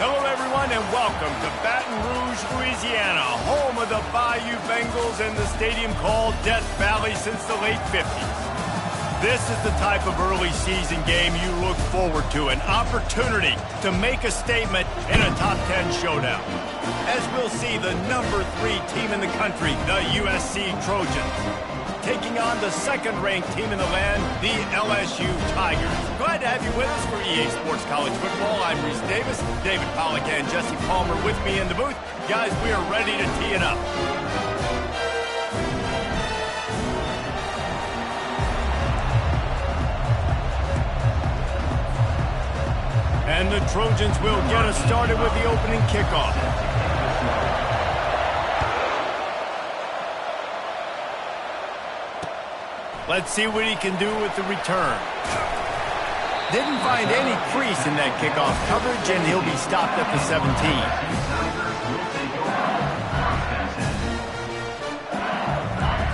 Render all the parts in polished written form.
Hello, everyone, and welcome to Baton Rouge, Louisiana, home of the Bayou Bengals and the stadium called Death Valley since the late 50s. This is the type of early season game you look forward to, an opportunity to make a statement in a top 10 showdown. As we'll see, the number 3 team in the country, the USC Trojans, taking on the second-ranked team in the land, the LSU Tigers. Glad to have you with us for EA Sports College Football. I'm Reese Davis, David Pollack and Jesse Palmer with me in the booth. Guys, we are ready to tee it up. And the Trojans will get us started with the opening kickoff. Let's see what he can do with the return. Didn't find any crease in that kickoff coverage, and he'll be stopped at the 17.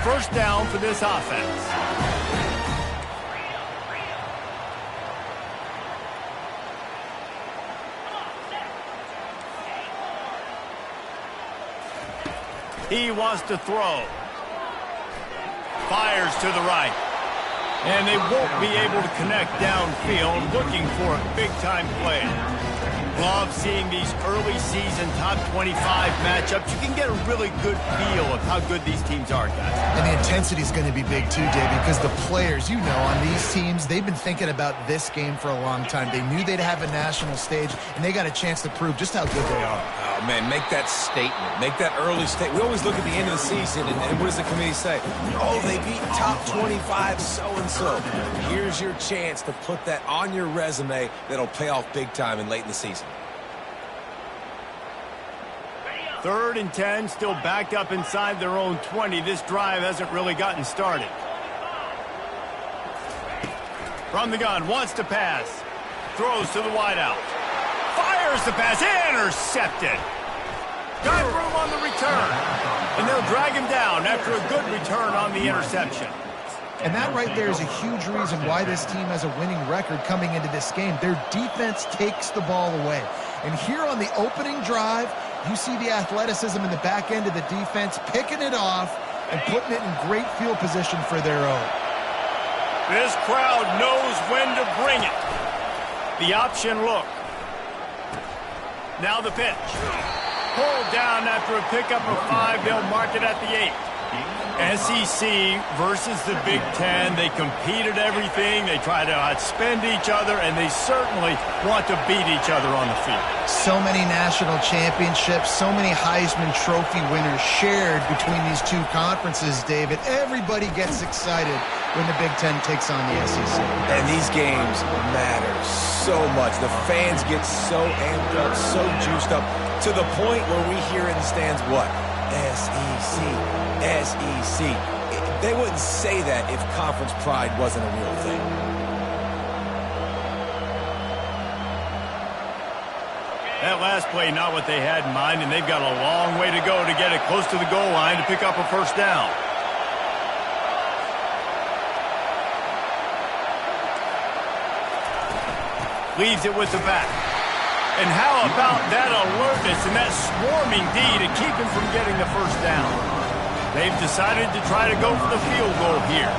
First down for this offense. He wants to throw. Fires to the right. And they won't be able to connect downfield, looking for a big-time play. Love seeing these early season top 25 matchups. You can get a really good feel of how good these teams are, guys. And the intensity is going to be big too, Davey, because the players, you know, on these teams, they've been thinking about this game for a long time. They knew they'd have a national stage, and they got a chance to prove just how good they are. Oh, man, make that statement. Make that early statement. We always look at the end of the season, and what does the committee say? Oh, they beat top 25 so-and-so. Here's your chance to put that on your resume that'll pay off big time and late in the season. 3rd and 10, still backed up inside their own 20. This drive hasn't really gotten started. From the gun, wants to pass. Throws to the wideout. Fires the pass, intercepted. Got room on the return. And they'll drag him down after a good return on the interception. And that right there is a huge reason why this team has a winning record coming into this game. Their defense takes the ball away. And here on the opening drive, you see the athleticism in the back end of the defense, picking it off and putting it in great field position for their own. This crowd knows when to bring it. The option look. Now the pitch. Pulled down after a pickup of 5. They'll mark it at the 8. SEC versus the Big Ten. They compete at everything. They try to outspend each other, and they certainly want to beat each other on the field. So many national championships, so many Heisman Trophy winners shared between these two conferences, David. Everybody gets excited when the Big Ten takes on the SEC. And these games matter so much. The fans get so amped up, so juiced up, to the point where we hear in the stands what? SEC. SEC. They wouldn't say that if conference pride wasn't a real thing. That last play, not what they had in mind, and they've got a long way to go to get it close to the goal line to pick up a first down. Leaves it with the back. And how about that alertness and that swarming D to keep him from getting the first down? They've decided to try to go for the field goal here.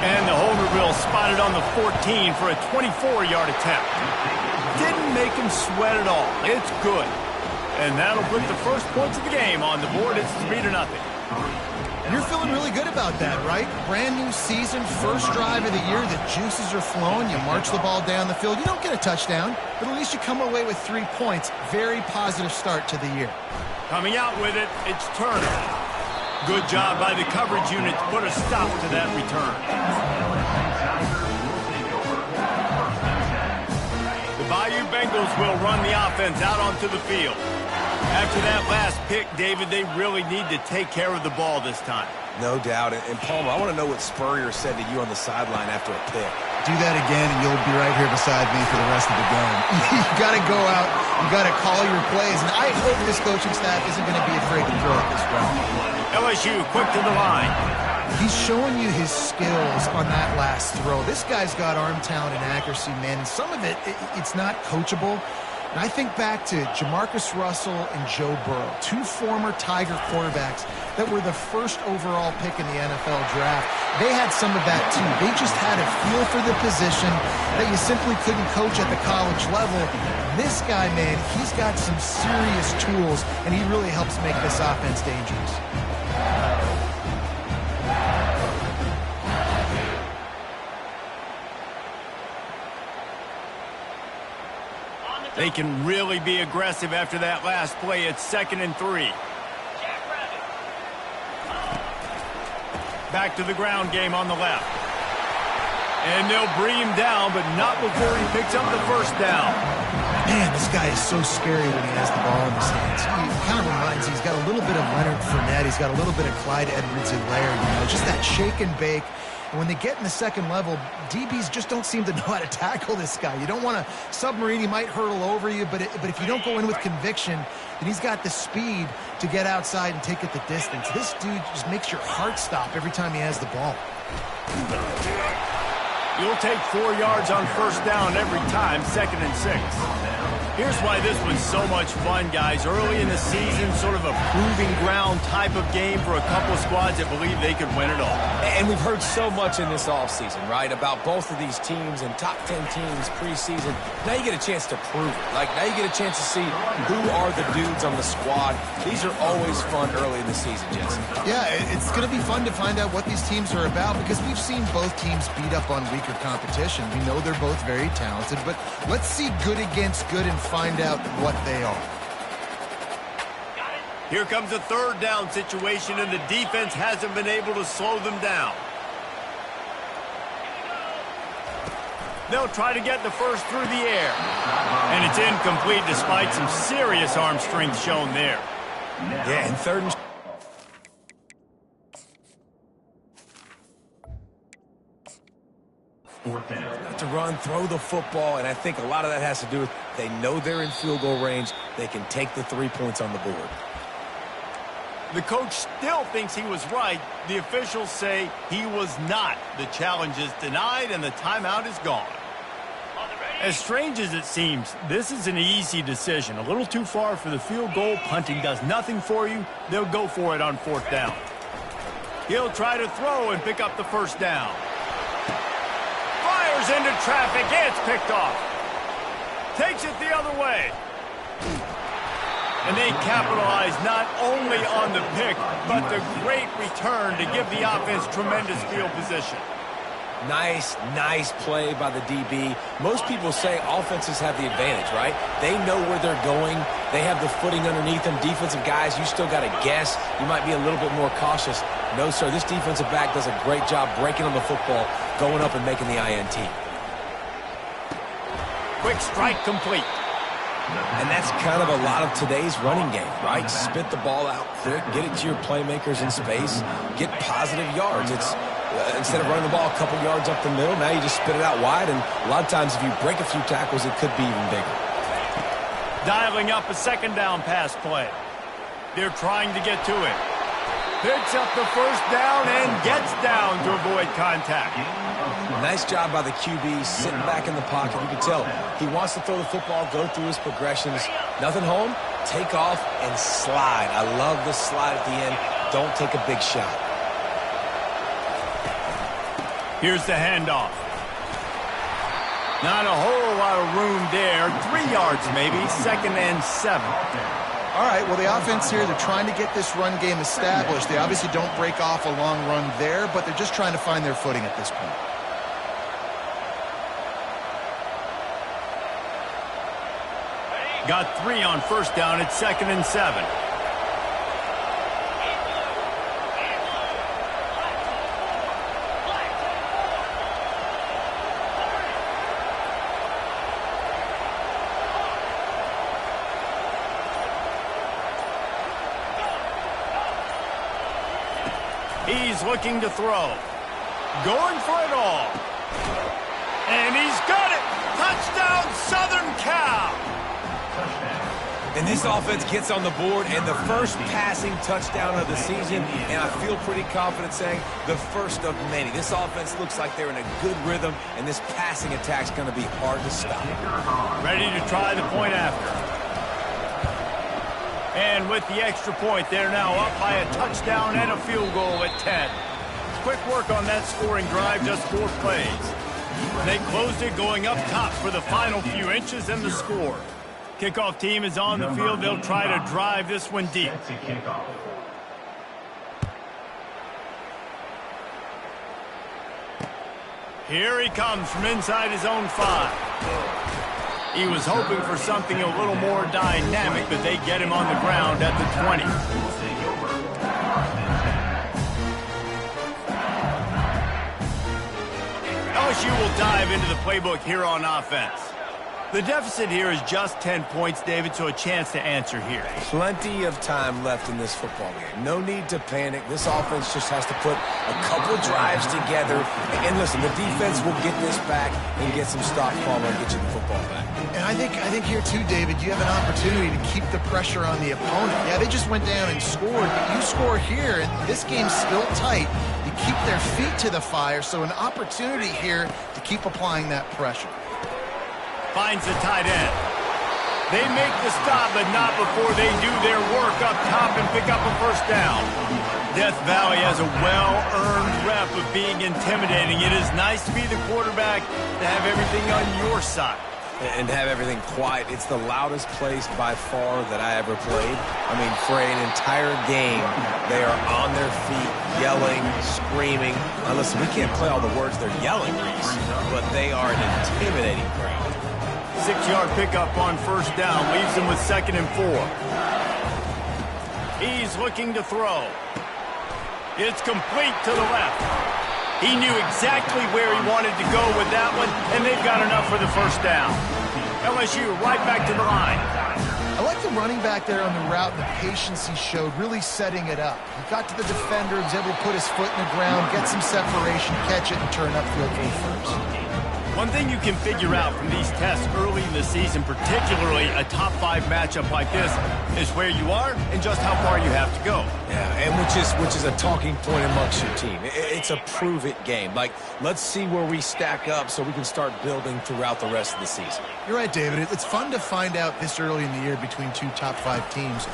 And the holder will spot it on the 14 for a 24-yard attempt. Didn't make him sweat at all. It's good. And that'll put the first points of the game on the board. It's 3-0. You're feeling really good about that, right? Brand new season, first drive of the year. The juices are flowing. You march the ball down the field. You don't get a touchdown, but at least you come away with 3 points. Very positive start to the year. Coming out with it, it's Turner. Good job by the coverage unit to put a stop to that return. The Bayou Bengals will run the offense out onto the field. After that last pick, David, they really need to take care of the ball this time. No doubt. And Palmer, I want to know what Spurrier said to you on the sideline after a pick. Do that again, and you'll be right here beside me for the rest of the game. You got to go out. You got to call your plays. And I hope this coaching staff isn't going to be afraid to throw it this round. LSU quick to the line. He's showing you his skills on that last throw. This guy's got arm talent and accuracy, man. And some of it, it's not coachable. And I think back to Jamarcus Russell and Joe Burrow, two former Tiger quarterbacks that were the first overall pick in the NFL draft. They had some of that too. They just had a feel for the position that you simply couldn't coach at the college level. This guy, man, he's got some serious tools, and he really helps make this offense dangerous. They can really be aggressive after that last play. It's 2nd and 3. Back to the ground game on the left. And they'll bring him down, but not before he picks up the first down. Man, this guy is so scary when he has the ball in his hands. He kind of reminds me, he's got a little bit of Leonard Fournette. He's got a little bit of Clyde Edwards-Helaire, you know, just that shake and bake. And when they get in the second level, DBs just don't seem to know how to tackle this guy. You don't want to submarine. He might hurtle over you, but if you don't go in with conviction, then he's got the speed to get outside and take it the distance. This dude just makes your heart stop every time he has the ball. You'll take 4 yards on first down every time, 2nd and 6. Here's why this was so much fun, guys. Early in the season, sort of a proving ground type of game for a couple of squads that believe they could win it all. And we've heard so much in this offseason, right, about both of these teams and top 10 teams preseason. Now you get a chance to prove it. Like, now you get a chance to see who are the dudes on the squad. These are always fun early in the season, Jesse. Yeah, it's going to be fun to find out what these teams are about because we've seen both teams beat up on weaker competition. We know they're both very talented, but let's see good against good and find out what they are. Here comes a 3rd down situation, and the defense hasn't been able to slow them down. They'll try to get the first through the air. And it's incomplete despite some serious arm strength shown there. Yeah, and 3rd and... to run, throw the football, and I think a lot of that has to do with they know they're in field goal range. They can take the 3 points on the board. The coach still thinks he was right. The officials say he was not. The challenge is denied, and the timeout is gone. As strange as it seems, this is an easy decision. A little too far for the field goal. Punting does nothing for you. They'll go for it on 4th down. He'll try to throw and pick up the first down. Fires into traffic. It's picked off. Takes it the other way. And they capitalize not only on the pick, but the great return to give the offense tremendous field position. Nice play by the DB. Most people say offenses have the advantage, right? They know where they're going. They have the footing underneath them. Defensive guys, you still got to guess. You might be a little bit more cautious. No, sir, this defensive back does a great job breaking on the football, going up and making the INT. Quick strike complete. And that's kind of a lot of today's running game, right? Spit the ball out quick, get it to your playmakers in space, get positive yards. It's instead of running the ball a couple yards up the middle, now you just spit it out wide, and a lot of times if you break a few tackles, it could be even bigger. Dialing up a 2nd down pass play. They're trying to get to it. Picks up the first down and gets down to avoid contact. Nice job by the QB, sitting back in the pocket. You can tell he wants to throw the football, go through his progressions. Nothing home, take off, and slide. I love the slide at the end. Don't take a big shot. Here's the handoff. Not a whole lot of room there. 3 yards maybe, 2nd and 7. All right, well, the offense here, they're trying to get this run game established. They obviously don't break off a long run there, but they're just trying to find their footing at this point. Got 3 on first down. It's 2nd and 7. He's looking to throw. Going for it all. And he's got it. Touchdown, Southern Cal. And this offense gets on the board, and the first passing touchdown of the season, and I feel pretty confident saying the first of many. This offense looks like they're in a good rhythm, and this passing attack's going to be hard to stop. Ready to try the point after. And with the extra point, they're now up by a touchdown and a field goal at 10. Quick work on that scoring drive, just 4 plays. They closed it going up top for the final few inches and the score. Kickoff team is on the field. They'll try to drive this one deep. Here he comes from inside his own 5. He was hoping for something a little more dynamic, but they get him on the ground at the 20. LSU will dive into the playbook here on offense. The deficit here is just 10 points, David, so a chance to answer here. Plenty of time left in this football game. No need to panic. This offense just has to put a couple drives together. And listen, the defense will get this back and get some stop follow and get you the football back. And I think here too, David, you have an opportunity to keep the pressure on the opponent. Yeah, they just went down and scored, but you score here, and this game's still tight. You keep their feet to the fire, so an opportunity here to keep applying that pressure. Finds the tight end. They make the stop, but not before they do their work up top and pick up a first down. Death Valley has a well-earned rep of being intimidating. It is nice to be the quarterback, to have everything on your side. And have everything quiet. It's the loudest place by far that I ever played. I mean, for an entire game, they are on their feet, yelling, screaming. Now listen, we can't play all the words they're yelling, Reese, but they are an intimidating crowd. 6-yard pickup on first down, leaves him with 2nd and 4. He's looking to throw. It's complete to the left. He knew exactly where he wanted to go with that one, and they've got enough for the first down. LSU right back to the line. I like the running back there on the route and the patience he showed, really setting it up. He got to the defender, he was able to put his foot in the ground, get some separation, catch it, and turn upfield for the first. One thing you can figure out from these tests early in the season, particularly a top 5 matchup like this, is where you are and just how far you have to go. Yeah, and which is a talking point amongst your team. It's a prove-it game. Like, let's see where we stack up so we can start building throughout the rest of the season. You're right, David. It's fun to find out this early in the year between 2 top 5 teams.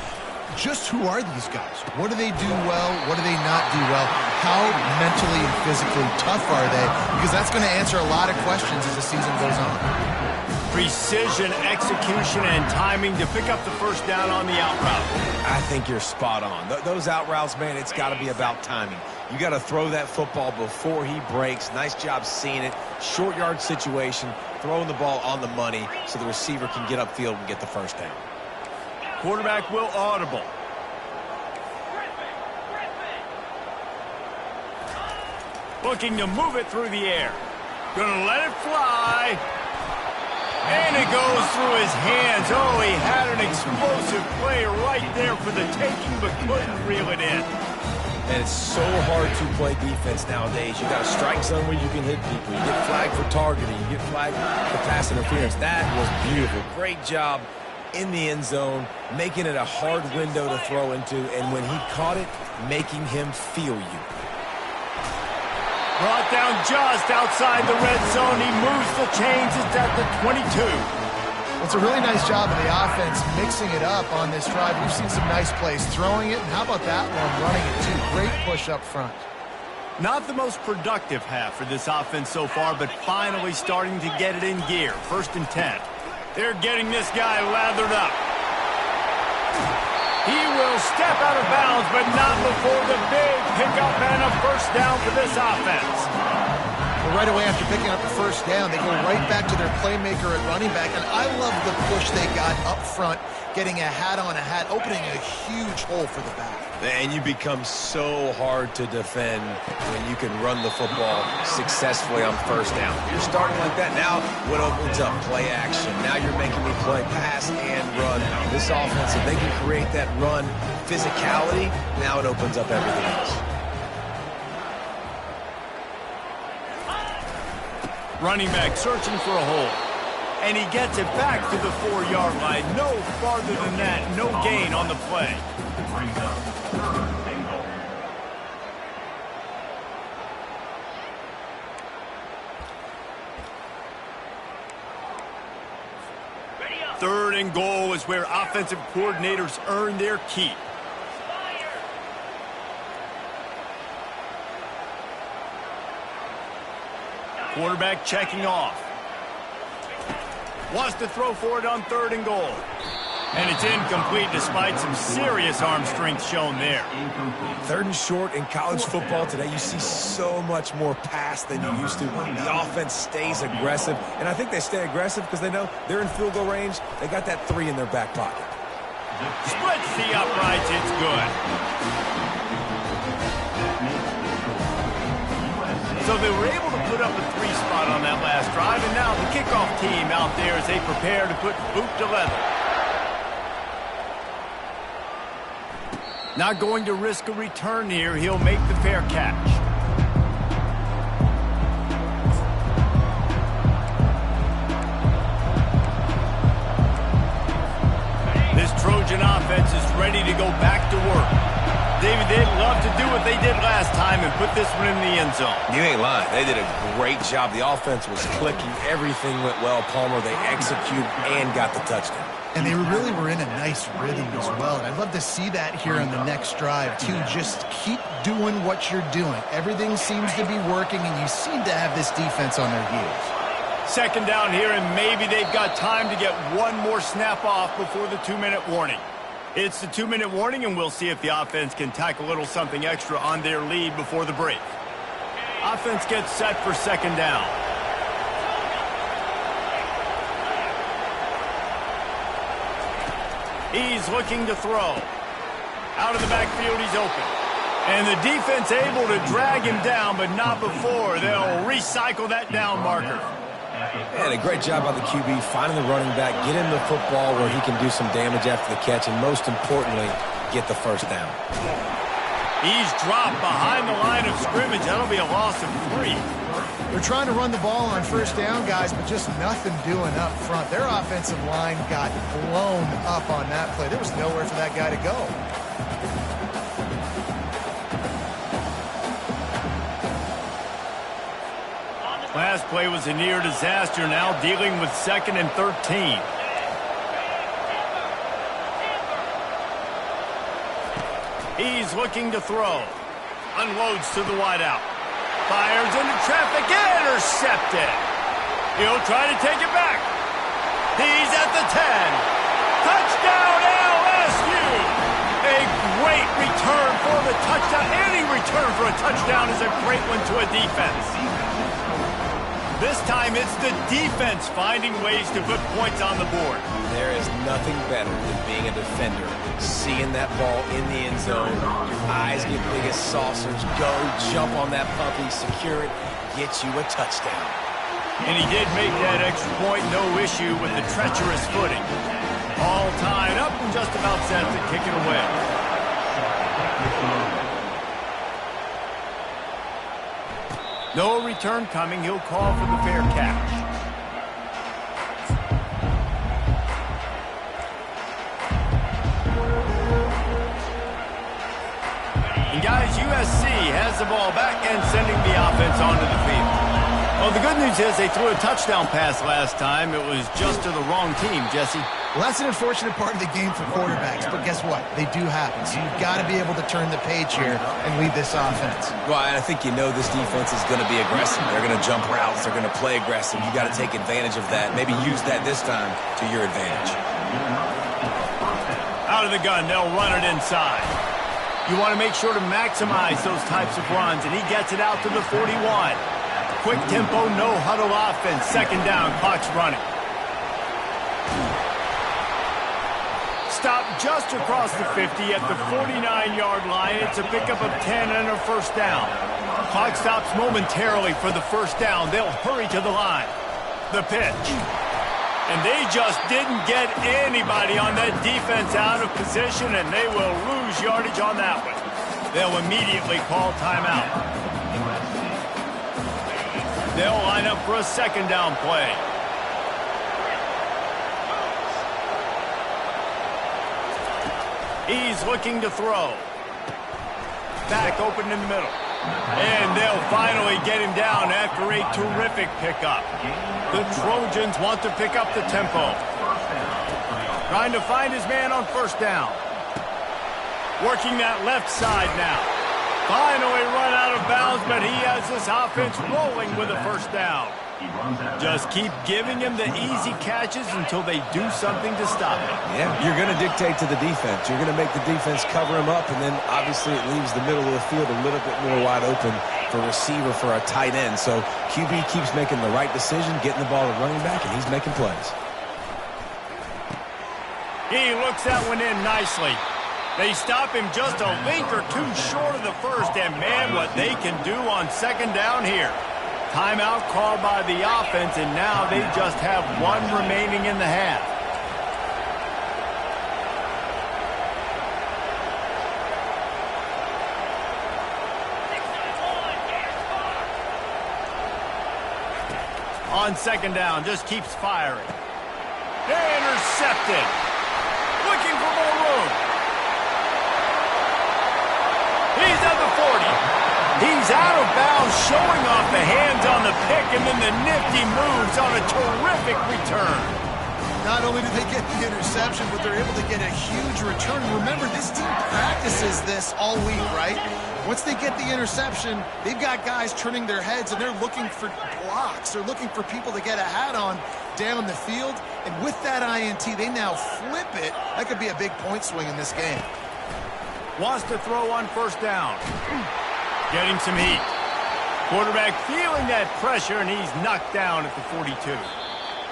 Just who are these guys? What do they do well? What do they not do well? How mentally and physically tough are they? Because that's going to answer a lot of questions as the season goes on. Precision, execution, and timing to pick up the first down on the out route. I think you're spot on. Those out routes, man, it's got to be about timing. You got to throw that football before he breaks. Nice job seeing it. Short yard situation, throwing the ball on the money so the receiver can get upfield and get the first down. Quarterback will audible. Looking to move it through the air. Gonna let it fly. And it goes through his hands. Oh, he had an explosive play right there for the taking, but couldn't reel it in. And it's so hard to play defense nowadays. You got a strike zone where you can hit people. You get flagged for targeting. You get flagged for pass interference. That was beautiful. Great job in the end zone, making it a hard window to throw into, and when he caught it, making him feel you. Brought down just outside the red zone. He moves the chains. It's at the 22. It's a really nice job of the offense mixing it up on this drive. We've seen some nice plays throwing it, and how about that one running it too? Great push up front. Not the most productive half for this offense so far, but finally starting to get it in gear. 1st and 10. They're getting this guy lathered up. He will step out of bounds, but not before the big pickup and a first down for this offense. Well, right away after picking up the first down, they go right back to their playmaker at running back, and I love the push they got up front, getting a hat on a hat, opening a huge hole for the back. And you become so hard to defend when you can run the football successfully on first down. You're starting like that. Now what opens up? Play action. Now you're making me play pass and run. This offense, if they can create that run physicality, now it opens up everything else. Running back searching for a hole. And he gets it back to the 4-yard line. No farther than that. No gain on the play. Third and goal is where offensive coordinators earn their keep. Quarterback checking off. Wants to throw for it on third and goal. And it's incomplete despite some serious arm strength shown there. Third and short in college football today, you see so much more pass than you used to. The offense stays aggressive, and I think they stay aggressive because they know they're in field goal range. They got that 3 in their back pocket. Splits the uprights, it's good. So they were able to put up a 3 spot on that last drive, and now the kickoff team out there as they prepare to put boot to leather. Not going to risk a return here. He'll make the fair catch. This Trojan offense is ready to go back to work. David, they'd love to do what they did last time and put this one in the end zone. You ain't lying. They did a great job. The offense was clicking. Everything went well. Palmer, they executed and got the touchdown. And they really were in a nice rhythm as well. And I'd love to see that here on the next drive, too. Just keep doing what you're doing. Everything seems to be working, and you seem to have this defense on their heels. Second down here, and maybe they've got time to get one more snap off before the 2-minute warning. It's the 2-minute warning, and we'll see if the offense can tack a little something extra on their lead before the break. Offense gets set for second down. He's looking to throw. Out of the backfield, he's open. And the defense able to drag him down, but not before. They'll recycle that down marker. And a great job by the QB finding the running back, get him the football where he can do some damage after the catch, and most importantly, get the first down. He's dropped behind the line of scrimmage. That'll be a loss of 3. They're trying to run the ball on first down, guys, but just nothing doing up front. Their offensive line got blown up on that play. There was nowhere for that guy to go. Last play was a near disaster, now dealing with 2nd and 13. He's looking to throw. Unloads to the wideout. Fires into traffic, intercepted. He'll try to take it back. He's at the 10. Touchdown LSU. A great return for the touchdown. Any return for a touchdown is a great one to a defense. This time it's the defense finding ways to put points on the board. There is nothing better than being a defender. Seeing that ball in the end zone, your eyes get big as saucers, go, jump on that puppy, secure it, get you a touchdown. And he did make that extra point, no issue with the treacherous footing. All tied up and just about set to kick it away. No return coming. He'll call for the fair catch. And guys, USC has the ball back and sending the offense onto the field. Well, the good news is they threw a touchdown pass last time. It was just to the wrong team, Jesse. Well, that's an unfortunate part of the game for quarterbacks, but guess what? They do happen. So you've got to be able to turn the page here and lead this offense. Well, and I think you know this defense is going to be aggressive. They're going to jump routes. They're going to play aggressive. You got to take advantage of that. Maybe use that this time to your advantage. Out of the gun, they'll run it inside. You want to make sure to maximize those types of runs, and he gets it out to the 41. Quick tempo, no huddle offense. Second down, clock's running. Stop just across the 50 at the 49-yard line. It's a pickup of 10 and a first down. Clock stops momentarily for the first down. They'll hurry to the line. The pitch. And they just didn't get anybody on that defense out of position, and they will lose yardage on that one. They'll immediately call timeout. They'll line up for a second down play. He's looking to throw. Back open in the middle. And they'll finally get him down after a terrific pickup. The Trojans want to pick up the tempo. Trying to find his man on first down. Working that left side now. Finally run out of bounds, but he has this offense rolling with a first down. Just keep giving him the easy catches until they do something to stop it. Yeah, you're going to dictate to the defense. You're going to make the defense cover him up, and then obviously it leaves the middle of the field a little bit more wide open for receiver for a tight end. So QB keeps making the right decision, getting the ball to running back, and he's making plays. He looks that one in nicely. They stop him just a link or two short of the first, and man, what they can do on second down here. Timeout called by the offense, and now they just have one remaining in the half. On second down, just keeps firing. Intercepted. Looking for more room. He's at the 40. He's out of bounds, showing off the hands on the pick, and then the nifty moves on a terrific return. Not only do they get the interception, but they're able to get a huge return. Remember, this team practices this all week, right? Once they get the interception, they've got guys turning their heads, and they're looking for blocks. They're looking for people to get a hat on down the field. And with that INT, they now flip it. That could be a big point swing in this game. Wants to throw on first down. Getting some heat. Quarterback feeling that pressure, and he's knocked down at the 42.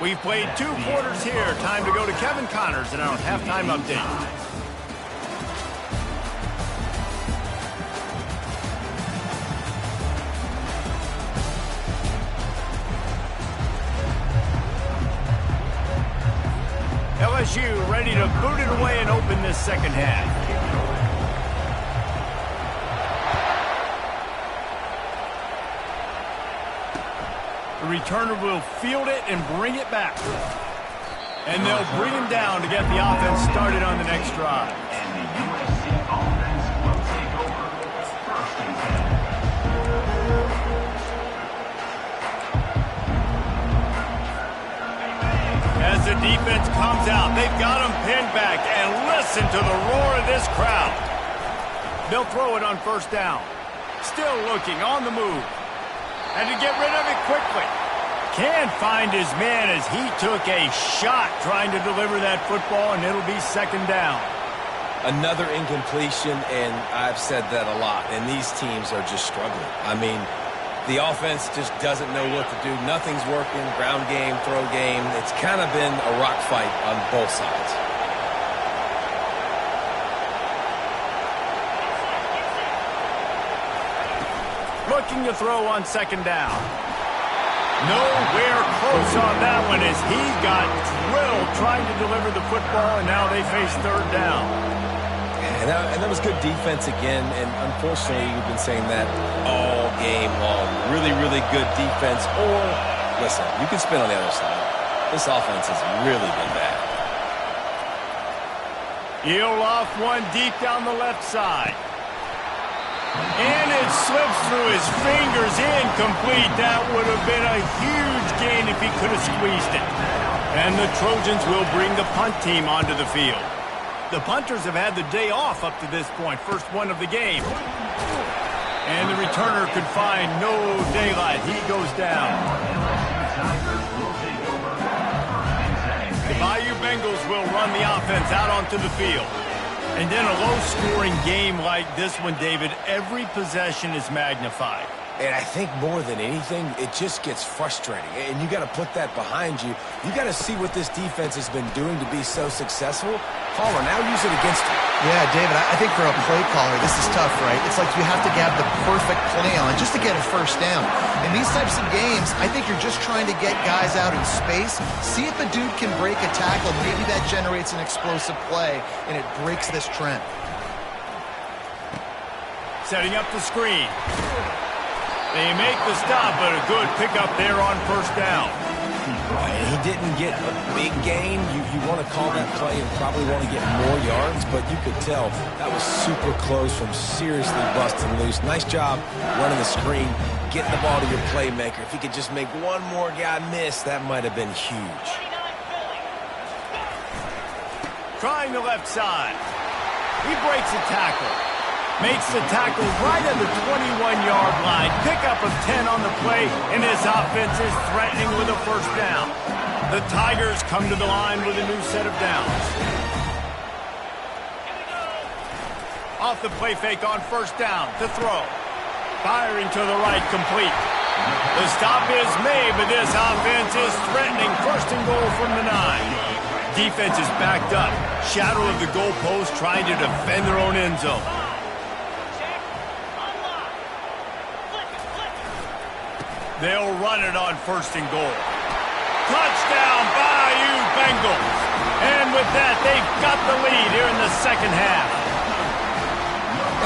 We've played 2 quarters here. Time to go to Kevin Connors and our halftime update. LSU ready to boot it away and open this second half. The returner will field it and bring it back. And they'll bring him down to get the offense started on the next drive. And the USC offense will take over first and 10. As the defense comes out, they've got him pinned back. And listen to the roar of this crowd. They'll throw it on first down. Still looking on the move. And to get rid of it quickly. Can't find his man as he took a shot trying to deliver that football, and it'll be second down. Another incompletion, and I've said that a lot, and these teams are just struggling. I mean, the offense just doesn't know what to do. Nothing's working. Ground game, throw game. It's kind of been a rock fight on both sides. Looking to throw on second down. Nowhere close on that one as he got drilled trying to deliver the football, and now they face third down. And that was good defense again, and unfortunately, we've been saying that all game long. Really, really good defense. Or, listen, you can spin on the other side. This offense has really been bad. He'll off one deep down the left side. And it slips through his fingers, incomplete. That would have been a huge gain if he could have squeezed it. And the Trojans will bring the punt team onto the field. The punters have had the day off up to this point, first one of the game. And the returner could find no daylight. He goes down. The Bayou Bengals will run the offense out onto the field. And in a low-scoring game like this one, David, every possession is magnified. And I think more than anything, it just gets frustrating. And you got to put that behind you. You got to see what this defense has been doing to be so successful. Caller, now use it against you. Yeah, David, I think for a play caller, this is tough, right? It's like you have to have the perfect play on just to get a first down. In these types of games, I think you're just trying to get guys out in space, see if a dude can break a tackle. Maybe that generates an explosive play, and it breaks this trend. Setting up the screen. They make the stop, but a good pickup there on first down. He didn't get a big gain. You want to call that play and probably want to get more yards, but you could tell that was super close from seriously busting loose. Nice job running the screen, getting the ball to your playmaker. If he could just make one more guy miss, that might have been huge. Trying the left side. He breaks a tackle. Makes the tackle right at the 21-yard line. Pickup of 10 on the play, and his offense is threatening with a first down. The Tigers come to the line with a new set of downs. Off the play fake on first down to throw. Firing to the right, complete. The stop is made, but this offense is threatening. First and goal from the 9. Defense is backed up. Shadow of the goalpost trying to defend their own end zone. They'll run it on first and goal. Touchdown, Bayou Bengals. And with that, they've got the lead here in the second half.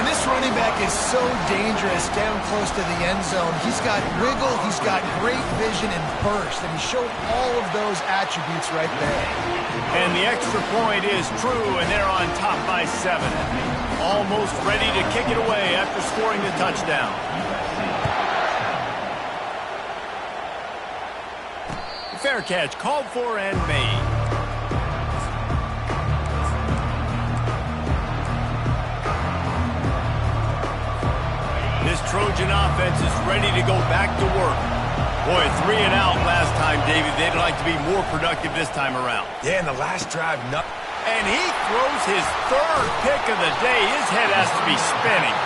And this running back is so dangerous down close to the end zone. He's got wiggle, he's got great vision and burst, and he showed all of those attributes right there. And the extra point is true, and they're on top by 7. Almost ready to kick it away after scoring the touchdown. Fair catch called for and made. This Trojan offense is ready to go back to work. Boy, 3 and out last time, David. They'd like to be more productive this time around. Yeah, in the last drive, and he throws his 3rd pick of the day. His head has to be spinning.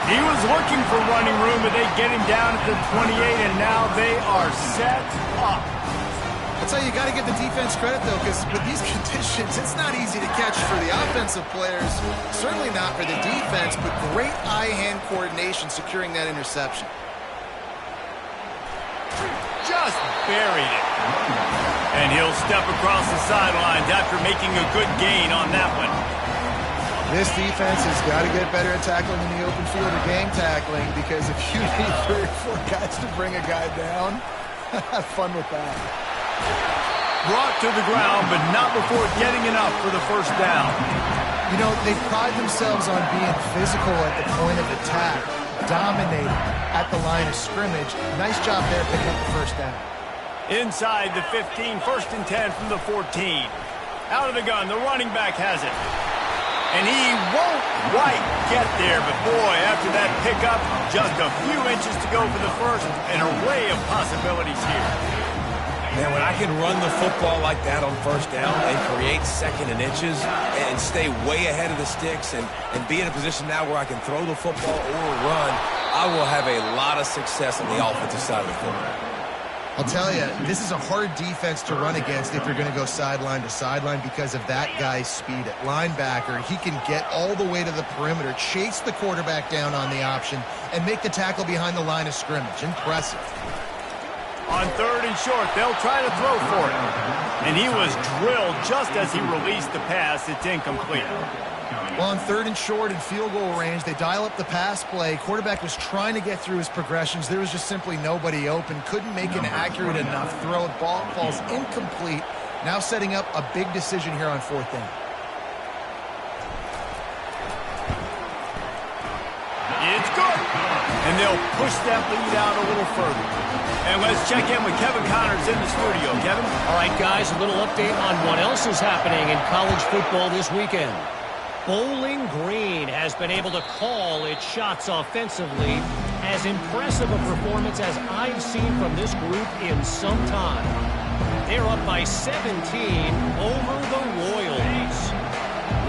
He was looking for running room, but they get him down at the 28, and now they are set up. That's how you got to give the defense credit, though, because with these conditions, it's not easy to catch for the offensive players. Certainly not for the defense, but great eye-hand coordination securing that interception. Just buried it. And he'll step across the sidelines after making a good gain on that one. This defense has got to get better at tackling in the open field or game tackling, because if you need 3 or 4 guys to bring a guy down, have fun with that. Brought to the ground, but not before getting enough for the first down. You know, they pride themselves on being physical at the point of attack, dominating at the line of scrimmage. Nice job there picking up the first down. Inside the 15, 1st and 10 from the 14. Out of the gun, the running back has it. And he won't quite get there, but boy, after that pickup, just a few inches to go for the first, an array of possibilities here. Man, when I can run the football like that on first down and create 2nd and inches and stay way ahead of the sticks and be in a position now where I can throw the football or run, I will have a lot of success on the offensive side of the football. I'll tell you, this is a hard defense to run against if you're going to go sideline to sideline because of that guy's speed at linebacker. He can get all the way to the perimeter, chase the quarterback down on the option, and make the tackle behind the line of scrimmage. Impressive. On 3rd and short, they'll try to throw for it. And he was drilled just as he released the pass. It's incomplete. Well, on 3rd and short and field goal range, they dial up the pass play. Quarterback was trying to get through his progressions. There was just simply nobody open. Couldn't make an accurate enough throw. Ball falls incomplete. Now setting up a big decision here on 4th down. It's good. And they'll push that lead out a little further. And let's check in with Kevin Connors in the studio. Kevin? All right, guys, a little update on what else is happening in college football this weekend. Bowling Green has been able to call its shots offensively. As impressive a performance as I've seen from this group in some time. They're up by 17 over the Royals.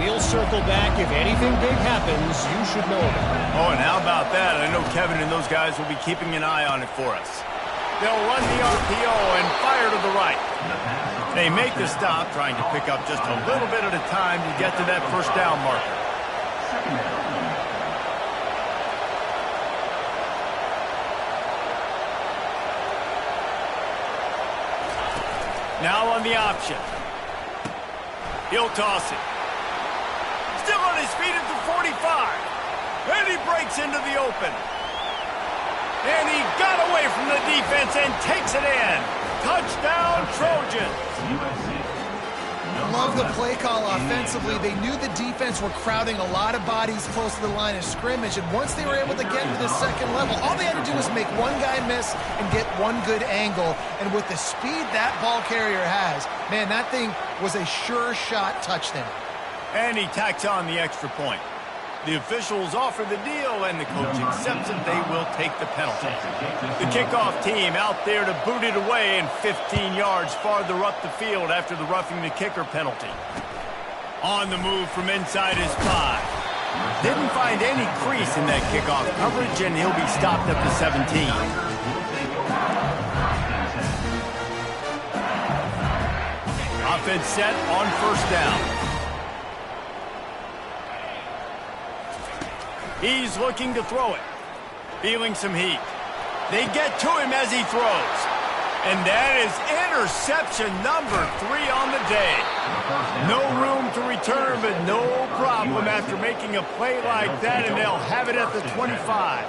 We'll circle back. If anything big happens, you should know about it. Oh, and how about that? I know Kevin and those guys will be keeping an eye on it for us. They'll run the RPO and fire to the right. They make the stop, trying to pick up just a little bit at a time to get to that first down marker. Now on the option. He'll toss it. Still on his feet at the 45. And he breaks into the open. And he got away from the defense and takes it in. Touchdown, Trojans! Love the play call offensively. They knew the defense were crowding a lot of bodies close to the line of scrimmage, and once they were able to get to the second level, all they had to do was make one guy miss and get one good angle. And with the speed that ball carrier has, man, that thing was a sure shot touchdown. And he tacks on the extra point. The officials offer the deal, and the coach accepts it. They will take the penalty. The kickoff team out there to boot it away and 15 yards farther up the field after the roughing the kicker penalty. On the move from inside his 5. Didn't find any crease in that kickoff coverage, and he'll be stopped at the 17. Offense set on first down. He's looking to throw it. Feeling some heat. They get to him as he throws. And that is interception number 3 on the day. No room to return, but no problem after making a play like that, and they'll have it at the 25.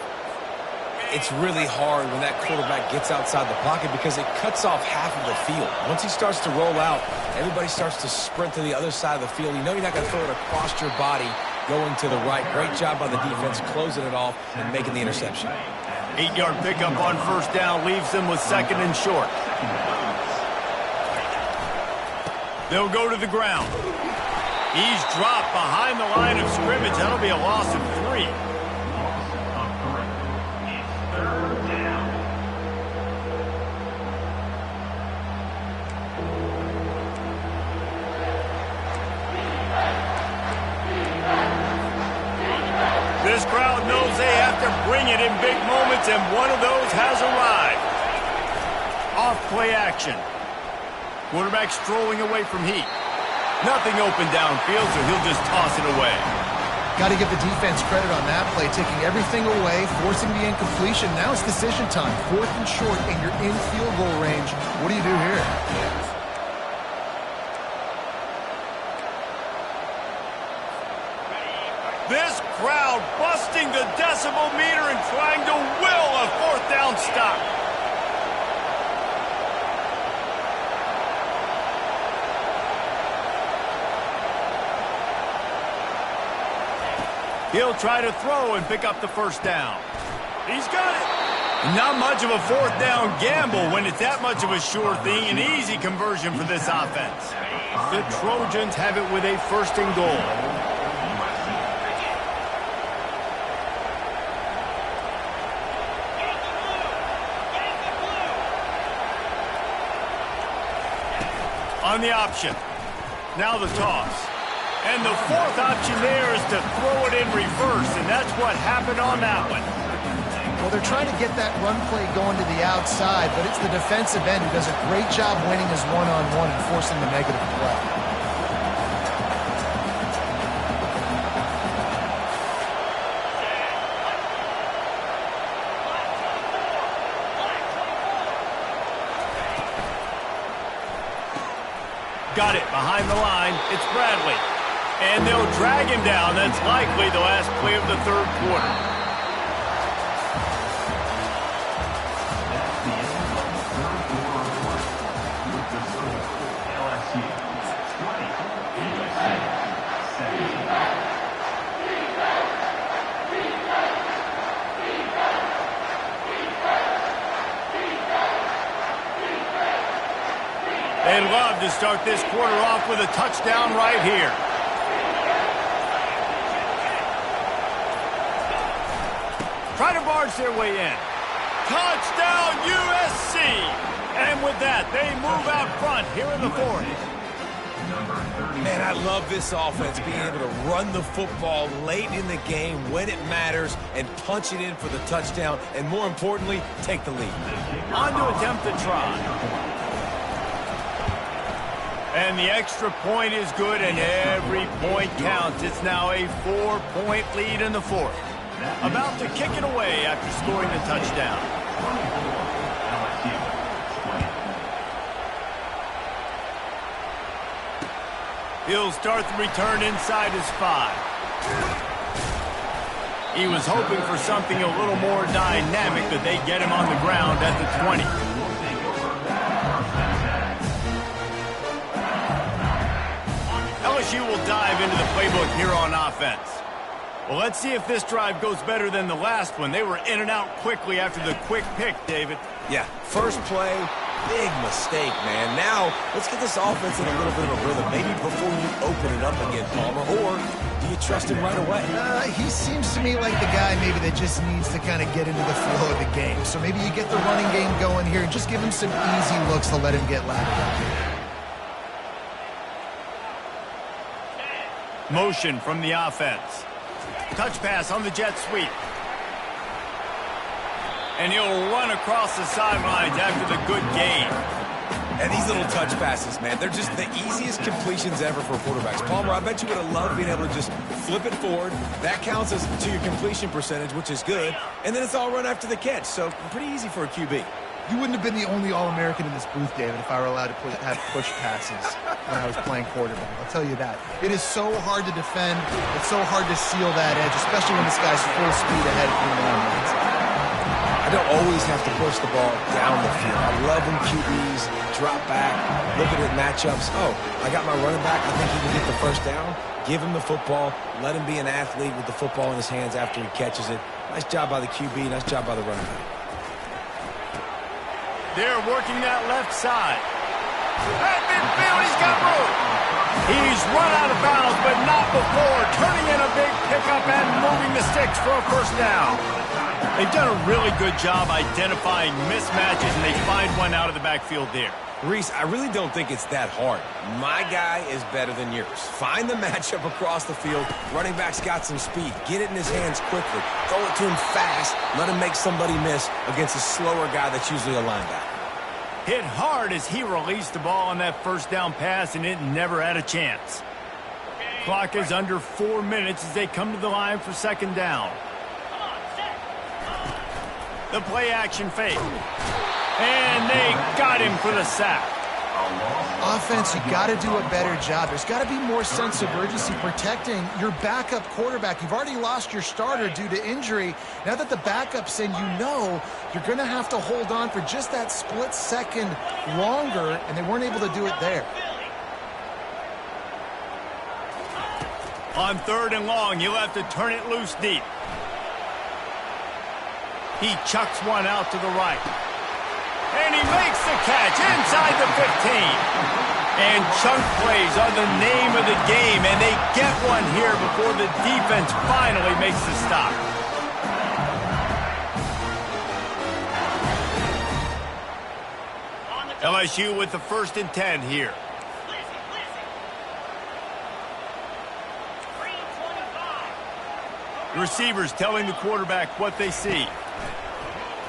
It's really hard when that quarterback gets outside the pocket because it cuts off half of the field. Once he starts to roll out, everybody starts to sprint to the other side of the field. You know you're not going to throw it across your body going to the right. Great job by the defense closing it off and making the interception. 8-yard pickup on first down leaves them with second and short. They'll go to the ground. He's dropped behind the line of scrimmage. That'll be a loss of 3. This crowd knows they have to bring it in big moments, and one of those has arrived. Off play action. Quarterback strolling away from heat. Nothing open downfield, so he'll just toss it away. Got to give the defense credit on that play, taking everything away, forcing the incompletion. Now it's decision time. 4th and short, and you're in field goal range. What do you do here? This crowd busting the decibel meter and trying to will a 4th down stop. He'll try to throw and pick up the first down. He's got it. Not much of a 4th down gamble when it's that much of a sure thing. An easy conversion for this offense. The Trojans have it with a 1st and goal. On the option. Now the toss. And the 4th option there is to throw it in reverse, and that's what happened on that one. Well, they're trying to get that run play going to the outside, but it's the defensive end who does a great job winning his one-on-one and forcing the negative play. Got it behind the line. It's Bradley. And they'll drag him down. That's likely the last play of the 3rd quarter. They'd love to start this quarter off with a touchdown right here. Try to barge their way in. Touchdown, USC! And with that, they move out front here in the 4th. Man, I love this offense, being able to run the football late in the game when it matters and punch it in for the touchdown, and more importantly, take the lead. On to attempt the try. And the extra point is good, and every point counts. It's now a 4-point lead in the 4th. About to kick it away after scoring the touchdown. He'll start the return inside his 5. He was hoping for something a little more dynamic, but they get him on the ground at the 20. LSU will dive into the playbook here on offense. Well, let's see if this drive goes better than the last one. They were in and out quickly after the quick pick, David. Yeah, first play, big mistake, man. Now, let's get this offense in a little bit of a rhythm. Maybe before you open it up again, Palmer, or do you trust him right away? He seems to me like the guy maybe that just needs to kind of get into the flow of the game. So maybe you get the running game going here and just give him some easy looks to let him get lateral. Motion from the offense. Touch pass on the jet sweep. And he'll run across the sidelines after the good gain. And these little touch passes, man, they're just the easiest completions ever for quarterbacks. Palmer, I bet you would have loved being able to just flip it forward. That counts as to your completion percentage, which is good. And then it's all run after the catch, so pretty easy for a QB. You wouldn't have been the only All-American in this booth, David, if I were allowed to have push passes when I was playing quarterback. I'll tell you that. It is so hard to defend. It's so hard to seal that edge, especially when this guy's full speed ahead of you in the line. I don't always have to push the ball down the field. I love when QBs drop back, looking at matchups. Oh, I got my running back. I think he can get the first down. Give him the football. Let him be an athlete with the football in his hands after he catches it. Nice job by the QB. Nice job by the running back. They're working that left side. At midfield, he's got room. He's run out of bounds, but not before turning in a big pickup and moving the sticks for a first down. They've done a really good job identifying mismatches, and they find one out of the backfield there. Reese, I really don't think it's that hard. My guy is better than yours. Find the matchup across the field. Running back's got some speed. Get it in his hands quickly. Throw it to him fast. Let him make somebody miss against a slower guy that's usually a linebacker. Hit hard as he released the ball on that first down pass, and it never had a chance. Clock is under 4 minutes as they come to the line for second down. The play action fake. And they got him for the sack. Offense, you got to do a better job. There's got to be more sense of urgency protecting your backup quarterback. You've already lost your starter due to injury. Now that the backup's in, you know you're going to have to hold on for just that split second longer, and they weren't able to do it there. On third and long, you'll have to turn it loose deep. He chucks one out to the right. And he makes the catch inside the 15. And chunk plays are the name of the game, and they get one here before the defense finally makes the stop. LSU with the 1st and 10 here. The receivers telling the quarterback what they see.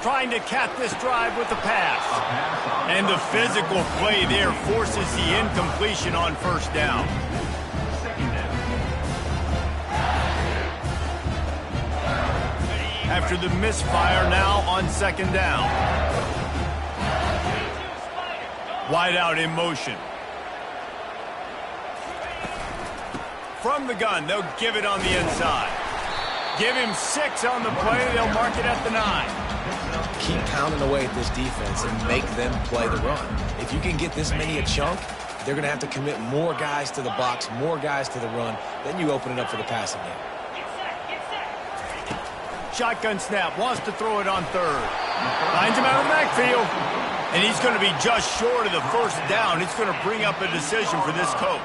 Trying to cap this drive with the pass. And the physical play there forces the incompletion on first down. After the misfire, now on second down. Wide out in motion. From the gun, they'll give it on the inside. Give him 6 on the play. They'll mark it at the 9. Keep pounding away at this defense and make them play the run. If you can get this many a chunk, they're going to have to commit more guys to the box, more guys to the run. Then you open it up for the passing game. Shotgun snap, wants to throw it on third. Finds him out of the backfield. And he's going to be just short of the first down. It's going to bring up a decision for this coach.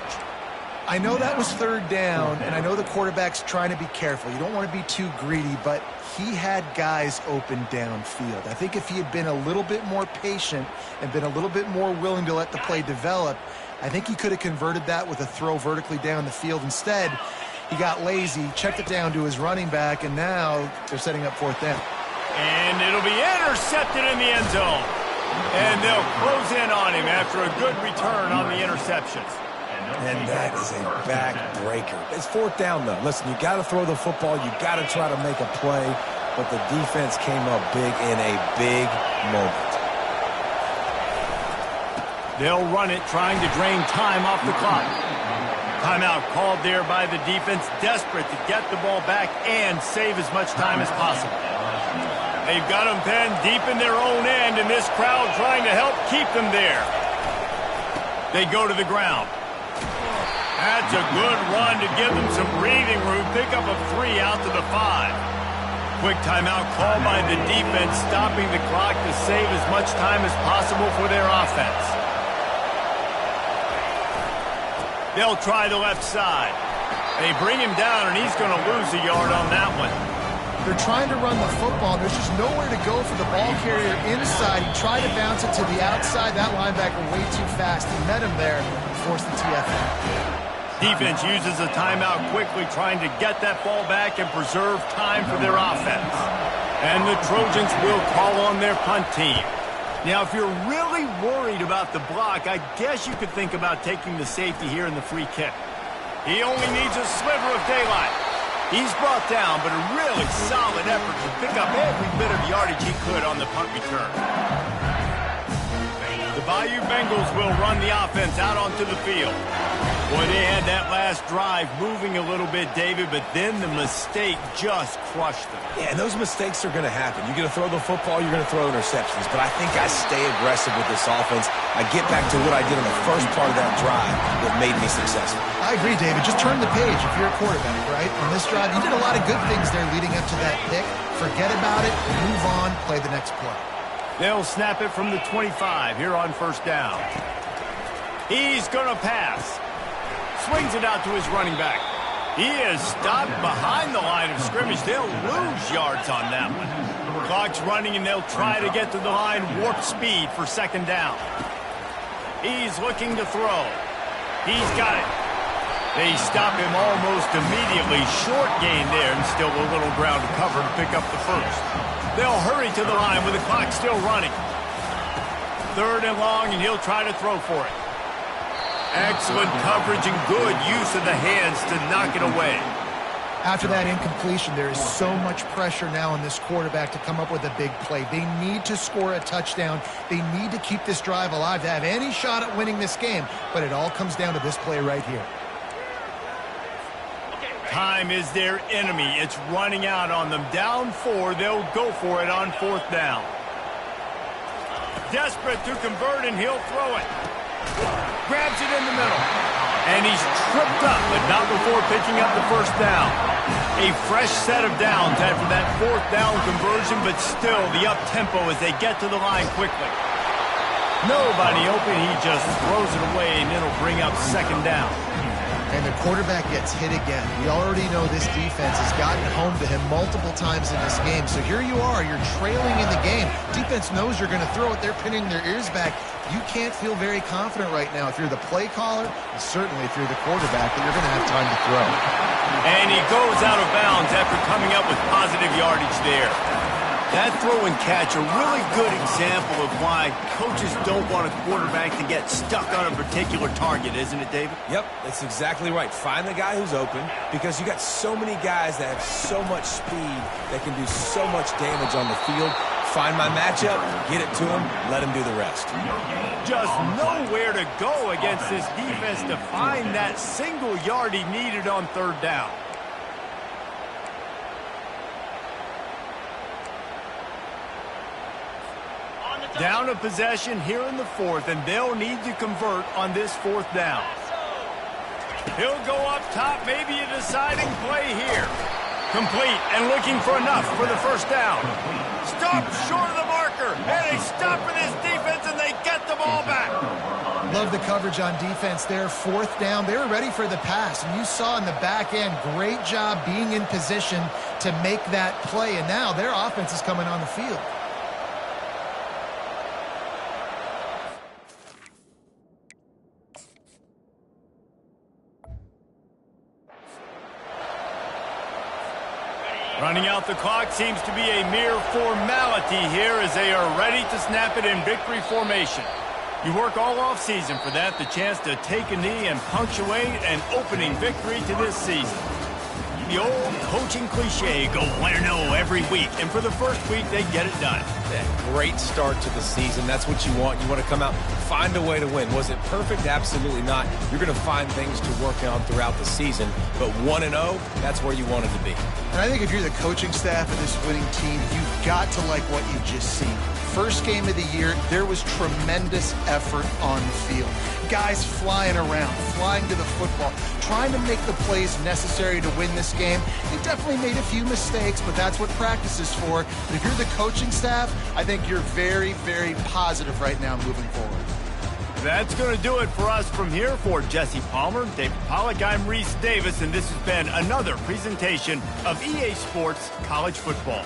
I know that was third down, and I know the quarterback's trying to be careful. You don't want to be too greedy, but he had guys open downfield. I think if he had been a little bit more patient and been a little bit more willing to let the play develop, I think he could have converted that with a throw vertically down the field. Instead, he got lazy, checked it down to his running back, and now they're setting up 4th down. And it'll be intercepted in the end zone. And they'll close in on him after a good return on the interceptions. And that is a backbreaker. It's 4th down, though. Listen, you got to throw the football. You got to try to make a play. But the defense came up big in a big moment. They'll run it, trying to drain time off the clock. Timeout called there by the defense, desperate to get the ball back and save as much time as possible. They've got them penned deep in their own end, and this crowd trying to help keep them there. They go to the ground. That's a good run to give them some breathing room. Pick up a 3 out to the 5. Quick timeout called by the defense, stopping the clock to save as much time as possible for their offense. They'll try the left side. They bring him down, and he's going to lose a yard on that one. They're trying to run the football. There's just nowhere to go for the ball carrier inside. He tried to bounce it to the outside. That linebacker way too fast. He met him there and forced the TFL. Defense uses a timeout quickly, trying to get that ball back and preserve time for their offense. And the Trojans will call on their punt team. Now, if you're really worried about the block, I guess you could think about taking the safety here in the free kick. He only needs a sliver of daylight. He's brought down, but a really solid effort to pick up every bit of yardage he could on the punt return. The Bayou Bengals will run the offense out onto the field. Boy, they had that last drive moving a little bit, David, but then the mistake just crushed them. Yeah, and those mistakes are going to happen. You're going to throw the football, you're going to throw interceptions. But I think I stay aggressive with this offense. I get back to what I did on the first part of that drive that made me successful. I agree, David. Just turn the page if you're a quarterback, right? On this drive, you did a lot of good things there leading up to that pick. Forget about it, move on, play the next play. They'll snap it from the 25 here on first down. He's going to pass. Swings it out to his running back. He is stopped behind the line of scrimmage. They'll lose yards on that one. Clock's running, and they'll try to get to the line warp speed for second down. He's looking to throw. He's got it. They stop him almost immediately. Short gain there, and still a little ground to cover to pick up the first. They'll hurry to the line with the clock still running. 3rd and long, and he'll try to throw for it. Excellent coverage and good use of the hands to knock it away. After that incompletion, there is so much pressure now on this quarterback to come up with a big play. They need to score a touchdown. They need to keep this drive alive to have any shot at winning this game. But it all comes down to this play right here. Time is their enemy. It's running out on them. Down 4, they'll go for it on 4th down. Desperate to convert, and he'll throw it. Grabs it in the middle. And he's tripped up, but not before picking up the first down. A fresh set of downs after that 4th down conversion, but still the up-tempo as they get to the line quickly. Nobody open. He just throws it away, and it'll bring up second down. And the quarterback gets hit again. We already know this defense has gotten home to him multiple times in this game. So here you are, you're trailing in the game. Defense knows you're going to throw it. They're pinning their ears back. You can't feel very confident right now if you're the play caller, and certainly if you're the quarterback, that you're going to have time to throw. And he goes out of bounds after coming up with positive yardage there. That throw and catch, a really good example of why coaches don't want a quarterback to get stuck on a particular target, isn't it, David? Yep, that's exactly right. Find the guy who's open, because you got so many guys that have so much speed that can do so much damage on the field. Find my matchup, get it to him, let him do the rest. Just nowhere to go against this defense to find that single yard he needed on 3rd down. Down a possession here in the 4th, and they'll need to convert on this 4th down. He'll go up top, maybe a deciding play here. Complete and looking for enough for the first down. Stop short of the marker, and they stop for this defense, and they get the ball back. Love the coverage on defense there. 4th down, they were ready for the pass. And you saw in the back end, great job being in position to make that play. And now their offense is coming on the field. Running out the clock seems to be a mere formality here as they are ready to snap it in victory formation. You work all offseason for that, the chance to take a knee and punctuate an opening victory to this season. The old coaching cliche, go 1-0 every week, and for the first week, they get it done. Yeah, great start to the season. That's what you want. You want to come out, find a way to win. Was it perfect? Absolutely not. You're going to find things to work on throughout the season, but 1-0, that's where you want it to be. And I think if you're the coaching staff of this winning team, you've got to like what you've just seen. First game of the year, there was tremendous effort on the field. guys flying around, flying to the football, trying to make the plays necessary to win this game. They definitely made a few mistakes, but that's what practice is for. But if you're the coaching staff, I think you're very, very positive right now moving forward. That's going to do it for us from here. For Jesse Palmer, David Pollack, I'm Reese Davis, and this has been another presentation of EA Sports College Football.